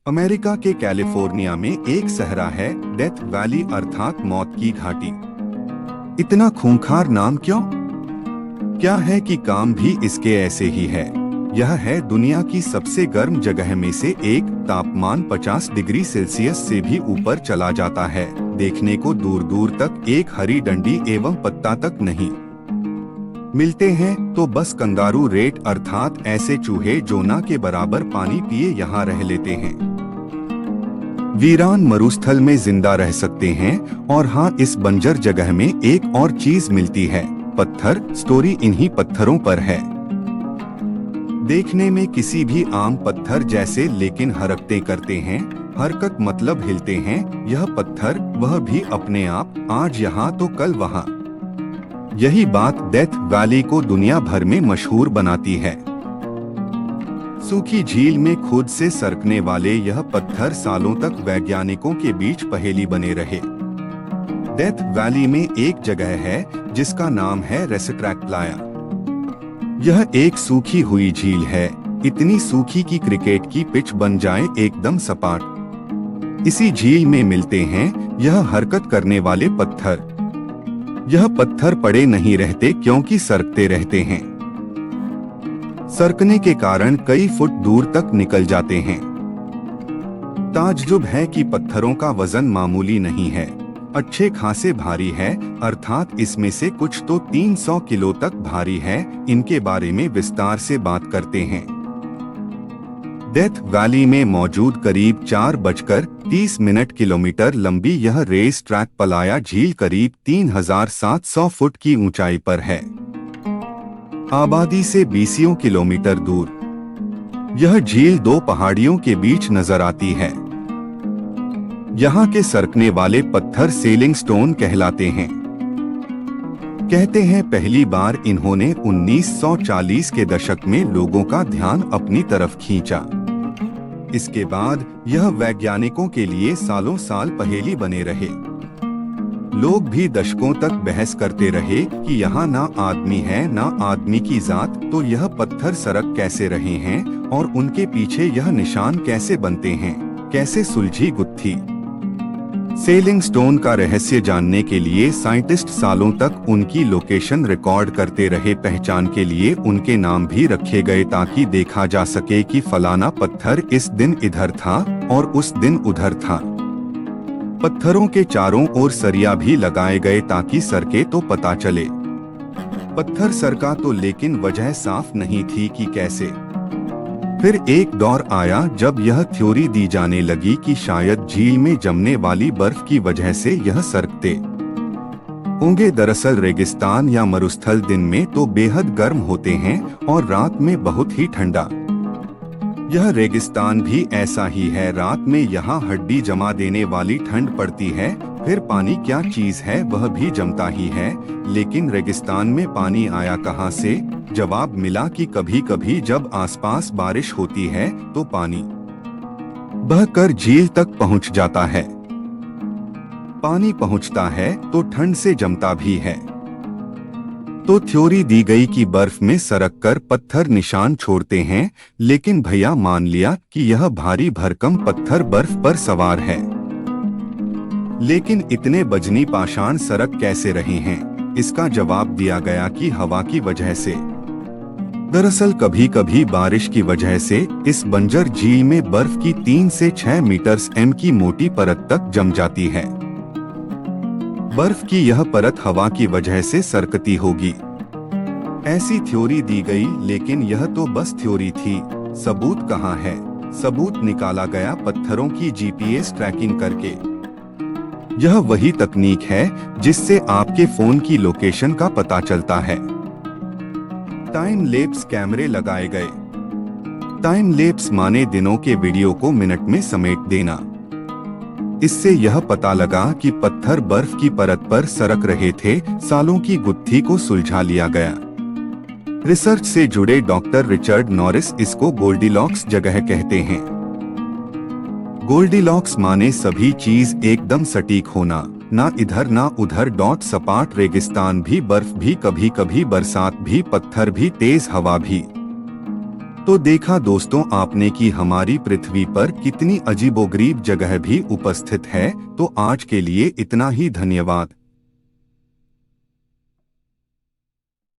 America के California में एक सहरा है, डेथ वैली अर्थात मौत की घाटी। इतना खूंखार नाम क्यों? क्या है कि काम भी इसके ऐसे ही है। यह है दुनिया की सबसे गर्म जगह में से एक। तापमान 50 डिग्री सेल्सियस से भी ऊपर चला जाता है। देखने को दूर दूर तक एक हरी डंडी एवं पत्ता तक नहीं मिलते हैं, तो बस कंगारू रेट अर्थात ऐसे चूहे जो ना के बराबर पानी पिए यहाँ रह लेते हैं। वीरान मरुस्थल में जिंदा रह सकते हैं। और हाँ, इस बंजर जगह में एक और चीज मिलती है, पत्थर। स्टोरी इन्हीं पत्थरों पर है। देखने में किसी भी आम पत्थर जैसे, लेकिन हरकतें करते हैं। हरकत मतलब हिलते हैं। यह पत्थर, वह भी अपने आप, आज यहाँ तो कल वहाँ। यही बात डेथ वैली को दुनिया भर में मशहूर बनाती है। सूखी झील में खुद से सरकने वाले यह पत्थर सालों तक वैज्ञानिकों के बीच पहेली बने रहे। डेथ वैली में एक जगह है जिसका नाम है रेसट्रैक प्लाया। यह एक सूखी हुई झील है, इतनी सूखी कि क्रिकेट की पिच बन जाए एकदम सपाट। इसी झील में मिलते हैं यह हरकत करने वाले पत्थर। यह पत्थर पड़े नहीं रहते क्योंकि सरकते रहते हैं। सरकने के कारण कई फुट दूर तक निकल जाते हैं। ताज्जुब है कि पत्थरों का वजन मामूली नहीं है, अच्छे खासे भारी है। अर्थात इसमें से कुछ तो 300 किलो तक भारी है। इनके बारे में विस्तार से बात करते हैं। डेथ वैली में मौजूद करीब 4:30 किलोमीटर लंबी यह रेस ट्रैक प्लाया झील करीब 3700 फुट की ऊंचाई पर है। आबादी से 20 किलोमीटर दूर यह झील दो पहाड़ियों के बीच नजर आती है। यहाँ के सरकने वाले पत्थर सेलिंग स्टोन कहलाते हैं। कहते हैं पहली बार इन्होंने 1940 के दशक में लोगों का ध्यान अपनी तरफ खींचा। इसके बाद यह वैज्ञानिकों के लिए सालों साल पहेली बने रहे। लोग भी दशकों तक बहस करते रहे कि यहाँ ना आदमी है ना आदमी की जात, तो यह पत्थर सरक कैसे रहे हैं और उनके पीछे यह निशान कैसे बनते हैं, कैसे सुलझी गुत्थी। सेलिंग स्टोन का रहस्य जानने के लिए साइंटिस्ट सालों तक उनकी लोकेशन रिकॉर्ड करते रहे। पहचान के लिए उनके नाम भी रखे गए ताकि देखा जा सके कि फलाना पत्थर इस दिन इधर था और उस दिन उधर था। पत्थरों के चारों ओर सरिया भी लगाए गए ताकि सरके तो पता चले। पत्थर सरका तो, लेकिन वजह साफ नहीं थी कि कैसे। फिर एक दौर आया जब यह थ्योरी दी जाने लगी कि शायद झील में जमने वाली बर्फ की वजह से यह सरकते होंगे। दरअसल रेगिस्तान या मरुस्थल दिन में तो बेहद गर्म होते हैं और रात में बहुत ही ठंडा। यह रेगिस्तान भी ऐसा ही है। रात में यहाँ हड्डी जमा देने वाली ठंड पड़ती है। फिर पानी क्या चीज है वह भी जमता ही है। लेकिन रेगिस्तान में पानी आया कहाँ से? जवाब मिला कि कभी कभी जब आसपास बारिश होती है तो पानी बहकर झील तक पहुँच जाता है। पानी पहुँचता है तो ठंड से जमता भी है। तो थ्योरी दी गई कि बर्फ में सरक कर पत्थर निशान छोड़ते हैं। लेकिन भैया मान लिया कि यह भारी भरकम पत्थर बर्फ पर सवार है। लेकिन इतने बजनी पाषाण सरक कैसे रहे हैं? इसका जवाब दिया गया कि हवा की वजह से। दरअसल कभी कभी बारिश की वजह से इस बंजर झील में बर्फ की 3 से 6 मीटर की मोटी परत तक जम जाती है। बर्फ की यह परत हवा की वजह से सरकती होगी, ऐसी थ्योरी दी गई। लेकिन यह तो बस थ्योरी थी, सबूत कहाँ है? सबूत निकाला गया पत्थरों की जीपीएस ट्रैकिंग करके। यह वही तकनीक है जिससे आपके फोन की लोकेशन का पता चलता है। टाइम लैप्स कैमरे लगाए गए। टाइम लैप्स माने दिनों के वीडियो को मिनट में समेट देना। इससे यह पता लगा कि पत्थर बर्फ की परत पर सरक रहे थे। सालों की गुत्थी को सुलझा लिया गया। रिसर्च से जुड़े डॉक्टर रिचर्ड नॉरिस इसको गोल्डीलॉक्स जगह कहते हैं। गोल्डीलॉक्स माने सभी चीज एकदम सटीक होना, ना इधर ना उधर। सपाट रेगिस्तान भी, बर्फ भी, कभी कभी बरसात भी, पत्थर भी, तेज हवा भी। तो देखा दोस्तों आपने कि हमारी पृथ्वी पर कितनी अजीबोगरीब जगह भी उपस्थित है। तो आज के लिए इतना ही, धन्यवाद।